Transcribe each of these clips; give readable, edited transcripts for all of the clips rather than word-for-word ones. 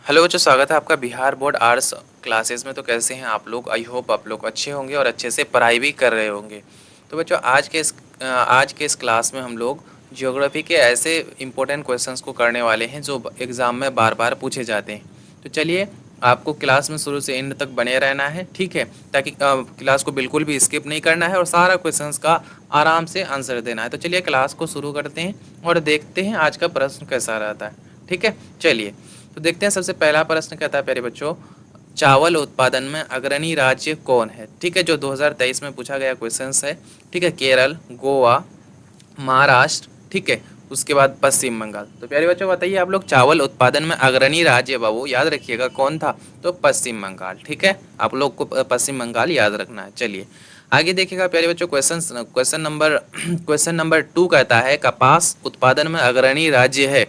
Hello बच्चों, स्वागत है आपका बिहार बोर्ड आर्ट्स क्लासेस में। तो कैसे हैं आप लोग? आई होप आप लोग अच्छे होंगे और अच्छे से पढ़ाई भी कर रहे होंगे। तो बच्चों, आज के इस क्लास में हम लोग ज्योग्राफी के ऐसे इम्पोर्टेंट क्वेश्चंस को करने वाले हैं जो एग्ज़ाम में बार बार पूछे जाते हैं। तो चलिए, आपको क्लास में शुरू से एंड तक बने रहना है, ठीक है, ताकि क्लास को बिल्कुल भी स्किप नहीं करना है और सारा क्वेश्चंस का आराम से आंसर देना है। तो चलिए क्लास को शुरू करते हैं और देखते हैं आज का प्रश्न कैसा रहता है। ठीक है, चलिए तो देखते हैं। सबसे पहला प्रश्न कहता है प्यारे बच्चों, चावल उत्पादन में अग्रणी राज्य कौन है? ठीक है, जो 2023 में पूछा गया क्वेश्चन है। ठीक है, केरल, गोवा, महाराष्ट्र, ठीक है, उसके बाद पश्चिम बंगाल। तो प्यारे बच्चों बताइए आप लोग, चावल उत्पादन में अग्रणी राज्य बाबू याद रखिएगा कौन था? तो पश्चिम बंगाल। ठीक है, आप लोग को पश्चिम बंगाल याद रखना है। चलिए आगे देखिएगा प्यारे बच्चों, क्वेश्चन नंबर 2 कहता है कपास उत्पादन में अग्रणी राज्य है।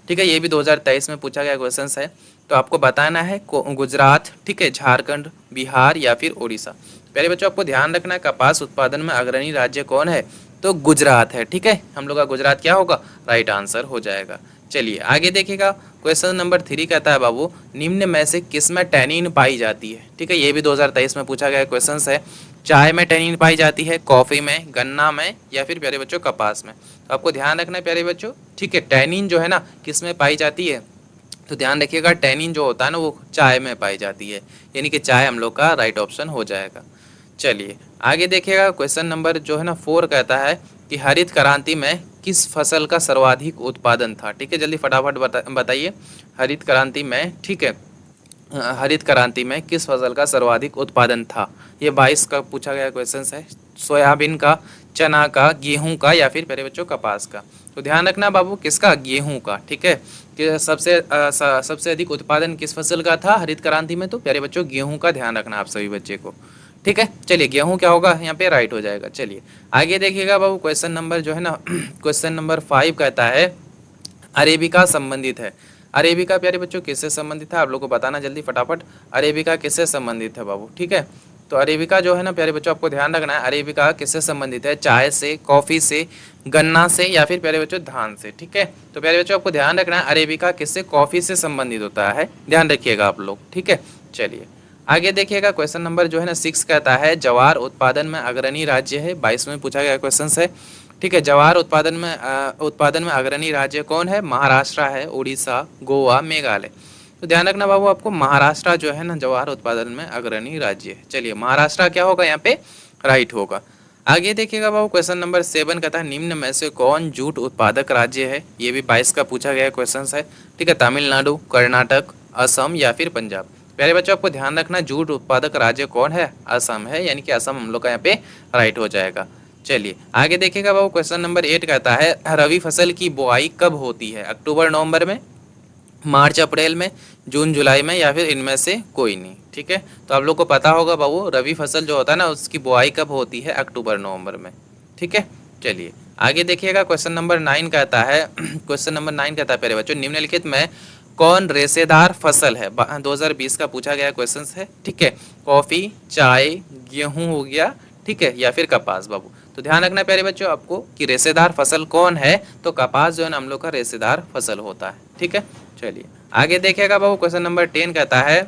ठीक है, ये भी 2023 में पूछा गया क्वेश्चन है। तो आपको बताना है गुजरात, ठीक है, झारखंड, बिहार या फिर उड़ीसा। प्यारे बच्चों आपको ध्यान रखना है, कपास उत्पादन में अग्रणी राज्य कौन है? तो गुजरात है। ठीक है, हम लोग का गुजरात क्या होगा? राइट आंसर हो जाएगा। चलिए आगे देखिएगा, क्वेश्चन नंबर 3 कहता है बाबू, निम्न में से किस में टैनिन पाई जाती है? ठीक है, ये भी 2023 में पूछा गया क्वेश्चन है। चाय में टैनिन पाई जाती है, कॉफ़ी में, गन्ना में या फिर प्यारे बच्चों कपास में? तो आपको ध्यान रखना है प्यारे बच्चों, ठीक है, टैनिन जो है ना किस में पाई जाती है? तो ध्यान रखिएगा, टैनिन जो होता है ना वो चाय में पाई जाती है, यानी कि चाय हम लोग का राइट ऑप्शन हो जाएगा। चलिए आगे देखिएगा, क्वेश्चन नंबर जो है ना 4 कहता है कि हरित क्रांति में किस फसल का सर्वाधिक उत्पादन था? ठीक है, जल्दी फटाफट बताइए। हरित क्रांति में, ठीक है, हरित क्रांति में किस फसल का सर्वाधिक उत्पादन था? ये 22 का पूछा गया क्वेश्चन है। सोयाबीन का, चना का, गेहूं का या फिर प्यारे बच्चों कपास का? तो ध्यान रखना बाबू, किसका? गेहूं का। ठीक है, कि सबसे अधिक उत्पादन किस फसल का था हरित क्रांति में? तो प्यारे बच्चों गेहूं का ध्यान रखना आप सभी बच्चे को। ठीक है, चलिए गेहूं क्या होगा यहाँ पे? राइट हो जाएगा। चलिए आगे देखिएगा बाबू, क्वेश्चन नंबर जो है ना क्वेश्चन नंबर 5 कहता है अरेबिका संबंधित है। अरेबिका प्यारे बच्चों किससे संबंधित है? आप लोग को बताना जल्दी फटाफट, अरेबिका किससे संबंधित है बाबू? ठीक है, तो अरेबिका जो है ना प्यारे बच्चों आपको ध्यान रखना है, अरेबिका किससे संबंधित है? चाय से, कॉफ़ी से, गन्ना से या फिर प्यारे बच्चों धान से? ठीक है, तो प्यारे बच्चों आपको ध्यान रखना है, अरेबिका किससे? कॉफ़ी से संबंधित होता है, ध्यान रखिएगा आप लोग। ठीक है, चलिए आगे देखिएगा, क्वेश्चन नंबर जो है ना 6 कहता है ज्वार उत्पादन में अग्रणी राज्य है। 22 में पूछा गया क्वेश्चन है। ठीक है, ज्वार उत्पादन में अग्रणी राज्य कौन है? महाराष्ट्र है, उड़ीसा, गोवा, मेघालय। तो ध्यान रखना बाबू, आपको महाराष्ट्र जो है ना ज्वार उत्पादन में अग्रणी राज्य है। चलिए महाराष्ट्र क्या होगा यहाँ पे? राइट होगा। आगे देखिएगा बाबू, क्वेश्चन नंबर 7 कहता है निम्न में से कौन जूट उत्पादक राज्य है? ये भी 22 का पूछा गया क्वेश्चन है। ठीक है, तमिलनाडु, कर्नाटक, असम या फिर पंजाब? प्यारे बच्चों आपको ध्यान रखना, जूट उत्पादक राज्य कौन है? असम है, यानी कि असम हम लोग का यहाँ पे राइट हो जाएगा। चलिए आगे देखिएगा बाबू, क्वेश्चन नंबर 8 कहता है रवि फसल की बुआई कब होती है? अक्टूबर नवंबर में, मार्च अप्रैल में, जून जुलाई में या फिर इनमें से कोई नहीं? ठीक है, तो आप लोग को पता होगा बाबू, रवि फसल जो होता है ना उसकी बुआई कब होती है? अक्टूबर नवंबर में। ठीक है, चलिए आगे देखिएगा, क्वेश्चन नंबर 9 कहता है क्वेश्चन नंबर 9 कहता है प्यारे बच्चों, निम्नलिखित में कौन रेशेदार फसल है? 2020 का पूछा गया क्वेश्चन है। ठीक है, कॉफ़ी, चाय, गेहूं हो गया, ठीक है, या फिर कपास बाबू? तो ध्यान रखना प्यारे बच्चों आपको कि रेशेदार फसल कौन है? तो कपास जो है ना हम लोग का रेशेदार फसल होता है। ठीक है, चलिए आगे देखिएगा बाबू, क्वेश्चन नंबर 10 कहता है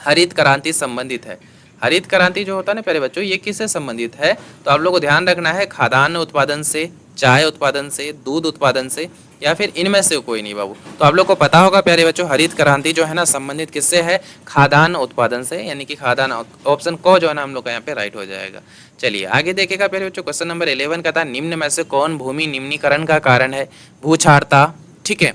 हरित क्रांति संबंधित है। हरित क्रांति जो होता है ना प्यारे बच्चों, ये किससे संबंधित है? तो आप लोग को ध्यान रखना है, खाद्यान्न उत्पादन से, चाय उत्पादन से, दूध उत्पादन से या फिर इनमें से कोई नहीं बाबू? तो आप लोग को पता होगा प्यारे बच्चों, हरित क्रांति जो है ना संबंधित किससे है? खाद्यान्न उत्पादन से, यानी कि खाद्यान्न ऑप्शन को जो है ना हम लोग का यहाँ पे राइट हो जाएगा। चलिए आगे देखेगा प्यारे बच्चों, क्वेश्चन नंबर 11 का था निम्न में से कौन भूमि निम्नीकरण का कारण है? भूक्षारता, ठीक है,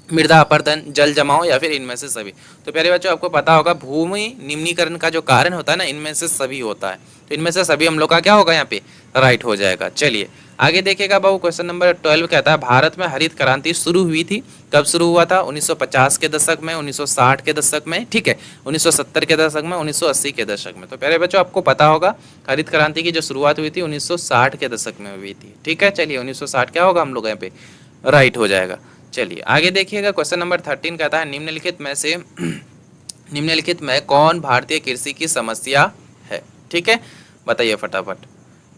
मृदा अपरदन, जल जमाव या फिर इनमें से सभी? तो प्यारे बच्चों आपको पता होगा, भूमि निम्नीकरण का जो कारण होता है ना इनमें से सभी होता है। तो इनमें से सभी हम लोग का क्या होगा यहाँ पे? राइट हो जाएगा। चलिए आगे देखिएगा बाबू, क्वेश्चन नंबर 12 कहता है भारत में हरित क्रांति शुरू हुई थी, कब शुरू हुआ था? 1950 के दशक में, 1960 के दशक में, ठीक है, 1970 के दशक में, 1980 के दशक में? तो प्यारे बच्चों आपको पता होगा, हरित क्रांति की जो शुरुआत हुई थी 1960 के दशक में हुई थी। ठीक है, चलिए 1960 क्या होगा हम लोग यहाँ पे? राइट हो जाएगा। चलिए आगे देखिएगा, क्वेश्चन नंबर 13 कहता है निम्नलिखित में कौन भारतीय कृषि की समस्या है? ठीक है, बताइए फटाफट।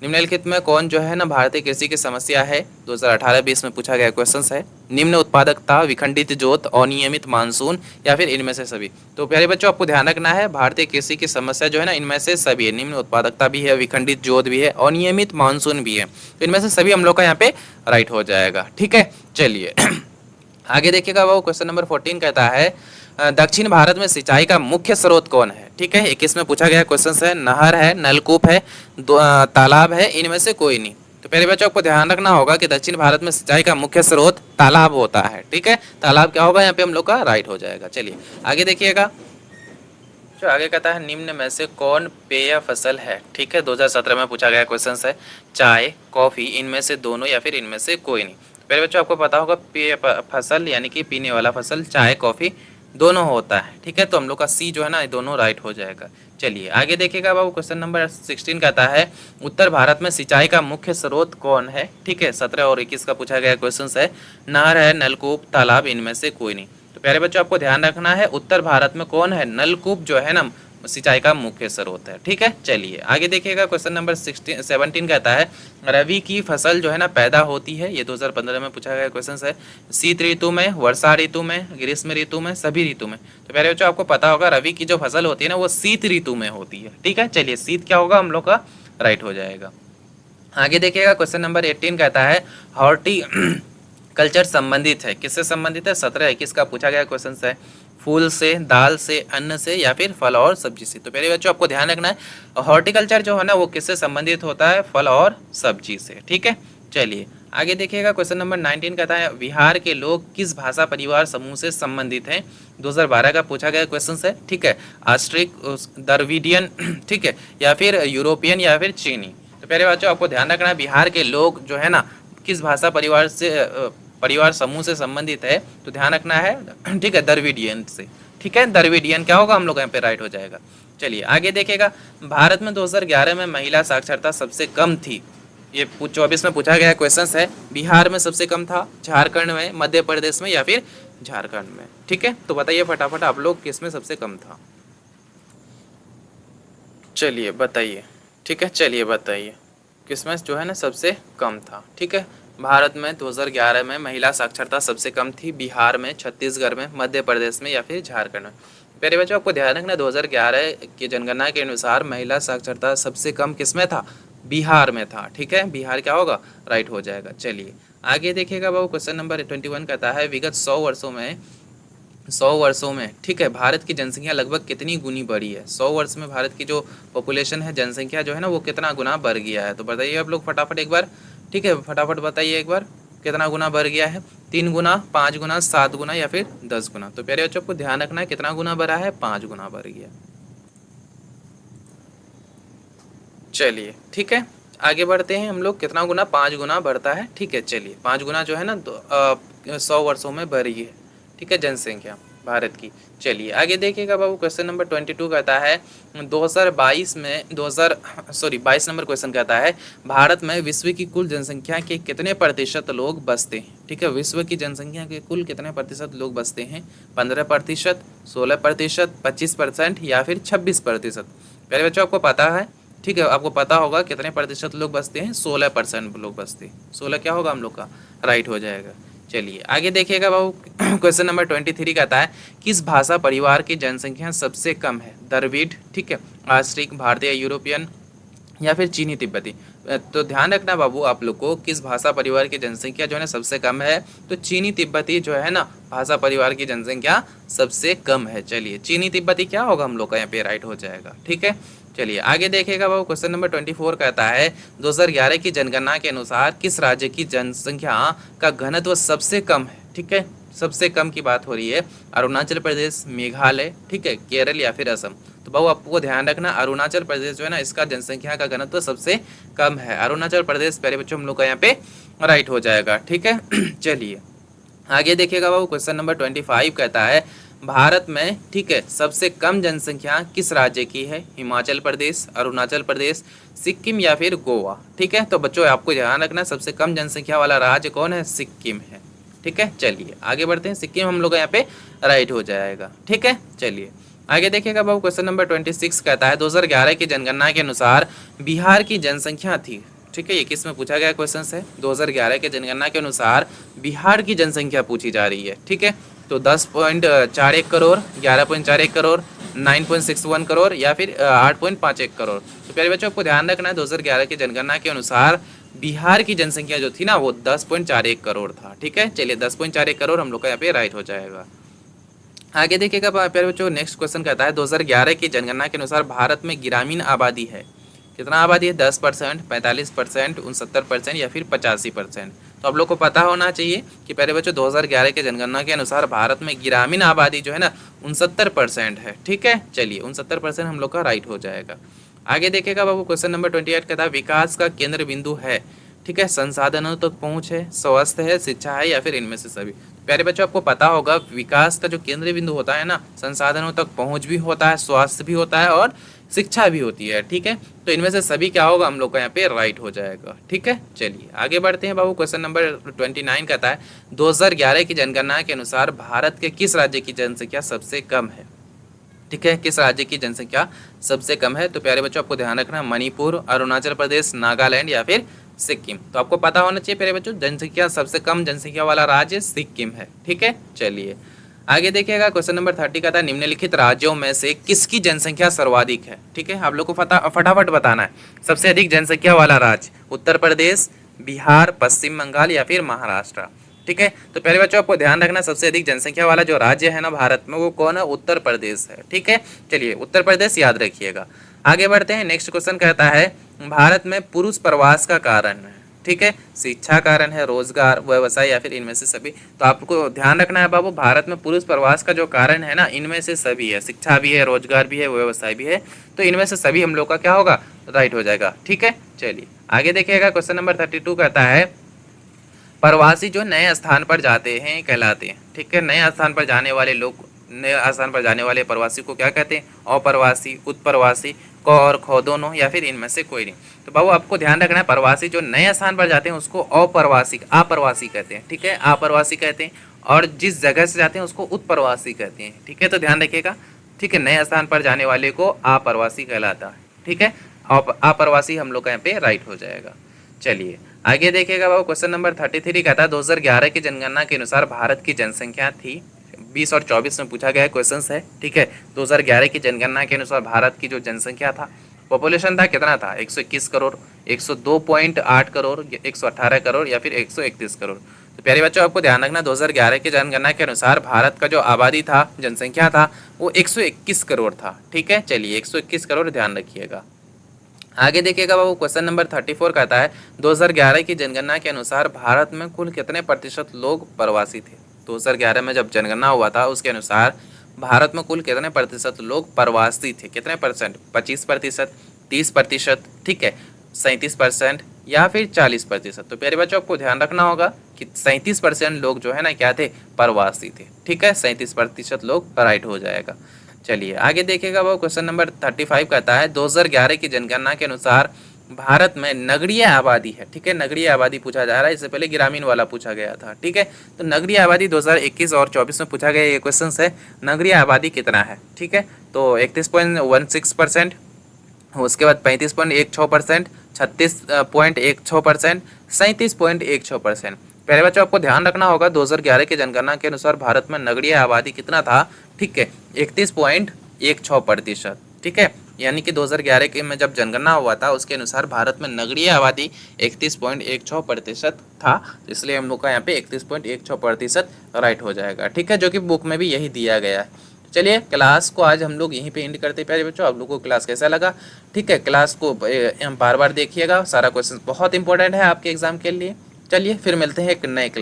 निम्नलिखित में कौन जो है ना भारतीय कृषि की समस्या है, 2018-20 में पूछा गया क्वेश्चन है। निम्न उत्पादकता, विखंडित जोत, अनियमित मानसून या फिर इनमें से सभी। तो प्यारे बच्चों आपको ध्यान रखना है, भारतीय कृषि की समस्या जो है ना इनमें से सभी है। निम्न उत्पादकता भी है, विखंडित जोत भी है, अनियमित मानसून भी है। तो इनमें से सभी हम लोग का यहाँ पे राइट हो जाएगा। ठीक है, चलिए आगे देखिएगा। वो क्वेश्चन नंबर 14 कहता है दक्षिण भारत में सिंचाई का मुख्य स्रोत कौन है। ठीक है, 21 में पूछा गया क्वेश्चन है। नहर है, नलकूप है, तालाब है, इनमें से कोई नहीं। तो पहले बच्चों आपको ध्यान रखना होगा कि दक्षिण भारत में सिंचाई का मुख्य स्रोत तालाब होता है। ठीक है, तालाब क्या होगा यहाँ पे हम लोग का राइट हो जाएगा। चलिए आगे देखिएगा, जो आगे कहता है निम्न में से कौन पेय फसल है। ठीक है, 2017 में पूछा गया क्वेश्चन है। चाय, कॉफी, इनमें से दोनों या फिर इनमें से कोई नहीं। पहले बच्चों आपको पता होगा पेय फसल यानी कि पीने वाला फसल चाय कॉफी दोनों होता है। ठीक है, तो हम लोग का सी जो है ना दोनों राइट हो जाएगा। चलिए आगे देखिएगा बाबू, क्वेश्चन नंबर 16 कहता है उत्तर भारत में सिंचाई का मुख्य स्रोत कौन है। ठीक है, 17 और 21 का पूछा गया क्वेश्चन है। नहर है, नलकूप, तालाब, इनमें से कोई नहीं। तो प्यारे बच्चों आपको ध्यान रखना है, उत्तर भारत में कौन है, नलकूप जो है ना सिंचाई का मुख्य स्रोत है। ठीक है, चलिए आगे देखिएगा। क्वेश्चन नंबर 17 कहता है रबी की फसल जो है ना पैदा होती है, ये 2015 में पूछा गया क्वेश्चन है। शीत ऋतु में, वर्षा ऋतु में, ग्रीष्म ऋतु में, सभी ऋतु में। तो प्यारे बच्चों आपको पता होगा रबी की जो फसल होती है ना वो शीत ऋतु में होती है। ठीक है, चलिए शीत क्या होगा हम लोग का राइट हो जाएगा। आगे देखिएगा, क्वेश्चन नंबर 18 कहता है हॉर्टी कल्चर संबंधित है, किससे संबंधित है, 17-21 का पूछा गया क्वेश्चन है। फूल से, दाल से, अन्न से या फिर फल और सब्जी से। तो पहले बच्चों आपको ध्यान रखना है हॉर्टिकल्चर जो है ना वो किससे संबंधित होता है, फल और सब्जी से। ठीक है, चलिए आगे देखिएगा। क्वेश्चन नंबर 19 कहता है बिहार के लोग किस भाषा परिवार समूह से संबंधित हैं, 2012 का पूछा गया क्वेश्चन है। ठीक है, ऑस्ट्रिक, द्रविडियन, ठीक है, या फिर यूरोपियन या फिर चीनी। तो पहले बच्चों आपको ध्यान रखना है बिहार के लोग जो है ना किस भाषा परिवार समूह से संबंधित है, तो ध्यान रखना है। ठीक है, द्रविडियन से। ठीक है, द्रविडियन क्या होगा हम लोग यहाँ पे राइट हो जाएगा। चलिए आगे देखिएगा, भारत में 2011 में महिला साक्षरता सबसे कम थी, ये 24 में पूछा गया क्वेश्चन है। बिहार में सबसे कम था, झारखंड में, मध्य प्रदेश में या फिर झारखंड में। ठीक है, तो बताइए फटाफट आप लोग किस में सबसे कम था, चलिए बताइए। ठीक है, चलिए बताइए किसमें जो है ना सबसे कम था। ठीक है, भारत में 2011 में महिला साक्षरता सबसे कम थी, बिहार में, छत्तीसगढ़ में, मध्य प्रदेश में या फिर झारखंड में। प्यारे बच्चों आपको ध्यान रखना 2011 की जनगणना के अनुसार महिला साक्षरता सबसे कम किसमें था, बिहार में था। ठीक है, बिहार क्या होगा राइट हो जाएगा। चलिए आगे देखिएगा बाबू, क्वेश्चन नंबर 21 कहता है विगत 100 वर्षों में ठीक है भारत की जनसंख्या लगभग कितनी गुनी बढ़ी है। 100 वर्ष में भारत की जो पॉपुलेशन है, जनसंख्या जो है ना वो कितना गुना बढ़ गया है। तो बताइए आप लोग फटाफट एक बार। ठीक है, फटाफट बताइए एक बार कितना गुना बढ़ गया है, 3 गुना, 5 गुना, 7 गुना या फिर 10 गुना। तो प्यारे बच्चों को ध्यान रखना है कितना गुना बढ़ा है, 5 गुना बढ़ गया। चलिए ठीक है, आगे बढ़ते हैं हम लोग। कितना गुना, 5 गुना बढ़ता है। ठीक है, चलिए 5 गुना जो है ना 100 वर्षों में बढ़ी है। ठीक है, जनसंख्या भारत की। चलिए आगे देखिएगा बाबू, क्वेश्चन नंबर 22 कहता है 2022 में 22 नंबर क्वेश्चन कहता है भारत में विश्व की कुल जनसंख्या के कितने प्रतिशत लोग बसते हैं। ठीक है, विश्व की जनसंख्या के कुल कितने प्रतिशत लोग बसते हैं, 15%, 16%, 25% या फिर 26%। पहले बच्चों आपको पता है, ठीक है, आपको पता होगा कितने प्रतिशत लोग बसते हैं, 16% लोग बसते हैं। 16 क्या होगा हम लोग का राइट हो जाएगा। चलिए आगे देखिएगा बाबू, क्वेश्चन नंबर 23 कहता है किस भाषा परिवार की जनसंख्या सबसे कम है, द्रविड़, ठीक है, ऑस्ट्रिक, भारतीय, यूरोपियन या फिर चीनी तिब्बती। तो ध्यान रखना बाबू आप लोग को, किस भाषा परिवार की जनसंख्या जो है ना सबसे कम है, तो चीनी तिब्बती जो है ना भाषा परिवार की जनसंख्या सबसे कम है। चलिए चीनी तिब्बती क्या होगा हम लोग का यहाँ पे राइट हो जाएगा। ठीक है, चलिए आगे देखिएगा बाबू, क्वेश्चन नंबर 24 कहता है 2011 की जनगणना के अनुसार किस राज्य की जनसंख्या का घनत्व सबसे कम है। ठीक है, सबसे कम की बात हो रही है, अरुणाचल प्रदेश, मेघालय, ठीक है, केरल या फिर असम। तो बाबू आपको ध्यान रखना अरुणाचल प्रदेश जो है ना इसका जनसंख्या का घनत्व सबसे कम है। अरुणाचल प्रदेश प्यारे बच्चों हम लोग का यहाँ पे राइट हो जाएगा। ठीक है, चलिए आगे देखिएगा बाबू, क्वेश्चन नंबर 25 कहता है भारत में, ठीक है, सबसे कम जनसंख्या किस राज्य की है, हिमाचल प्रदेश, अरुणाचल प्रदेश, सिक्किम या फिर गोवा। ठीक है, तो बच्चों आपको ध्यान रखना सबसे कम जनसंख्या वाला राज्य कौन है, सिक्किम है। ठीक है, चलिए आगे बढ़ते हैं, सिक्किम हम लोग यहाँ पे राइट हो जाएगा। ठीक है, चलिए आगे देखिएगा बाबू क्वेश्चन नंबर 26 कहता है 2011 की जनगणना के अनुसार बिहार की जनसंख्या थी। ठीक है, ये किस में पूछा गया क्वेश्चन है? 2011 के जनगणना के अनुसार बिहार की जनसंख्या पूछी जा रही है। ठीक है, तो 10.41 करोड़, 11.41 करोड़, 9.61 करोड़ या फिर 8.51 करोड़। तो प्यारे बच्चों आपको ध्यान रखना है 2011 की जनगणना के अनुसार बिहार की जनसंख्या जो थी ना वो 10.41 करोड़ था। ठीक है, चलिए 10.41 करोड़ हम लोग का यहाँ पे राइट हो जाएगा। आगे देखिएगा प्यारे बच्चों नेक्स्ट क्वेश्चन कहता है 2011 की जनगणना के अनुसार भारत में ग्रामीण आबादी है। कितना आबादी है? 10%, 45%, 69% या फिर 85%। तो आप लोग को पता होना चाहिए कि प्यारे बच्चों 2011 के जनगणना के अनुसार भारत में ग्रामीण आबादी जो है ना 69% है। ठीक है, चलिए 69% हम लोग का राइट हो जाएगा। आगे देखिएगा बाबू क्वेश्चन नंबर 28 कहता है विकास का केंद्र बिंदु है। ठीक है, संसाधनों तक पहुंच है, स्वास्थ्य है, शिक्षा है या फिर इनमें से सभी। प्यारे बच्चों आपको पता होगा विकास का जो केंद्रीय बिंदु होता है ना, संसाधनों तक पहुंच भी होता है, स्वास्थ्य भी होता है और शिक्षा भी होती है। ठीक है, तो इनमें से सभी क्या होगा हम लोग का यहाँ पे राइट हो जाएगा। ठीक है, चलिए आगे बढ़ते हैं बाबू क्वेश्चन नंबर 29 कहता है 2011 की जनगणना के अनुसार भारत के किस राज्य की जनसंख्या सबसे कम है? ठीक है, किस राज्य की जनसंख्या सबसे कम है? तो प्यारे बच्चों आपको ध्यान रखना मणिपुर, अरुणाचल प्रदेश, नागालैंड या फिर सिक्किम। तो आपको पता होना चाहिए प्यारे बच्चों जनसंख्या सबसे कम जनसंख्या वाला राज्य सिक्किम है। ठीक है, चलिए आगे देखिएगा क्वेश्चन नंबर 30 का था निम्नलिखित राज्यों में से किसकी जनसंख्या सर्वाधिक है? ठीक है, आप लोग को फटाफट बताना है सबसे अधिक जनसंख्या वाला राज्य उत्तर प्रदेश, बिहार, पश्चिम बंगाल या फिर महाराष्ट्र। ठीक है, तो पहले बच्चों आपको ध्यान रखना सबसे अधिक जनसंख्या वाला जो राज्य है ना भारत में वो कौन है? उत्तर प्रदेश है। ठीक है, चलिए उत्तर प्रदेश याद रखिएगा। आगे बढ़ते हैं नेक्स्ट क्वेश्चन कहता है भारत में पुरुष प्रवास का कारण है। ठीक है, शिक्षा कारण है, रोजगार, व्यवसाय या फिर इनमें से सभी। तो आपको ध्यान रखना है बाबू भारत में पुरुष प्रवास का जो कारण है ना इनमें से सभी है, शिक्षा भी है, रोजगार भी है, व्यवसाय भी है। तो इनमें से सभी हम लोग का क्या होगा? राइट हो जाएगा। ठीक है, चलिए आगे देखिएगा क्वेश्चन नंबर 32 कहता है प्रवासी जो नए स्थान पर जाते हैं कहलाते हैं। ठीक है, नए स्थान पर जाने वाले लोग, नए स्थान पर जाने वाले प्रवासी को क्या कहते हैं? अप्रवासी, उत्प्रवासी, क और ख दोनों या फिर इनमें से कोई नहीं। तो बाबू आपको ध्यान रखना है प्रवासी जो नए स्थान पर जाते हैं उसको अप्रवासी कहते हैं। ठीक है, अप्रवासी कहते हैं और जिस जगह से जाते हैं उसको उत्प्रवासी कहते हैं। ठीक है, तो ध्यान रखिएगा। ठीक है, नए स्थान पर जाने वाले को अप्रवासी कहलाता है। ठीक है, अप्रवासी हम लोग का यहाँ पे राइट हो जाएगा। चलिए आगे देखिएगा बाबू क्वेश्चन नंबर 33 कहता है 2011 की जनगणना के अनुसार भारत की जनसंख्या थी। 20 और 24 में पूछा गया क्वेश्चन है। ठीक है, 2011 की जनगणना के अनुसार भारत की जो जनसंख्या था पॉपुलेशन था कितना था? 121 करोड़, 102.8 करोड़, 118 करोड़ या फिर 131 करोड़। तो प्यारे बच्चों आपको ध्यान रखना 2011 की जनगणना के अनुसार भारत का जो आबादी था, जनसंख्या था वो 121 करोड़ था। ठीक है, चलिए 121 करोड़ ध्यान रखिएगा। आगे देखिएगा बाबू क्वेश्चन नंबर 34 कहता है 2011 की जनगणना के अनुसार भारत में कुल कितने प्रतिशत लोग प्रवासी थे? 2011 में जब जनगणना हुआ था उसके अनुसार भारत में कुल कितने प्रतिशत लोग प्रवासी थे? कितने परसेंट? 25%, 30%, ठीक है, 37% या फिर 40%। तो प्यारे बच्चों आपको ध्यान रखना होगा कि 37% लोग जो है ना क्या थे? प्रवासी थे। ठीक है, 37% लोग राइट हो जाएगा। चलिए आगे देखिएगा वो क्वेश्चन नंबर 35 कहता है 2011 की जनगणना के अनुसार भारत में नगरीय आबादी है। ठीक है, नगरीय आबादी पूछा जा रहा है, इससे पहले ग्रामीण वाला पूछा गया था। ठीक है, तो नगरीय आबादी 2021 और 24 में पूछा गया ये क्वेश्चन है नगरीय आबादी कितना है? ठीक है, तो 31.16%, उसके बाद 35.16%, 36.16%, 37.16%। पहले बच्चों आपको ध्यान रखना होगा 2011 की जनगणना के अनुसार भारत में नगरीय आबादी कितना था? ठीक है, 31.16%। ठीक है, यानी कि 2011 के में जब जनगणना हुआ था उसके अनुसार भारत में नगरीय आबादी 31.16% था, इसलिए हम लोग का यहाँ पे 31.16% राइट हो जाएगा। ठीक है, जो कि बुक में भी यही दिया गया है। चलिए क्लास को आज हम लोग यहीं पे एंड करते हैं प्यारे बच्चों। आप लोगों को क्लास कैसा लगा? ठीक है, क्लास को बार बार देखिएगा, सारा क्वेश्चन बहुत इंपॉर्टेंट है आपके एग्जाम के लिए। चलिए फिर मिलते हैं एक नए क्लास।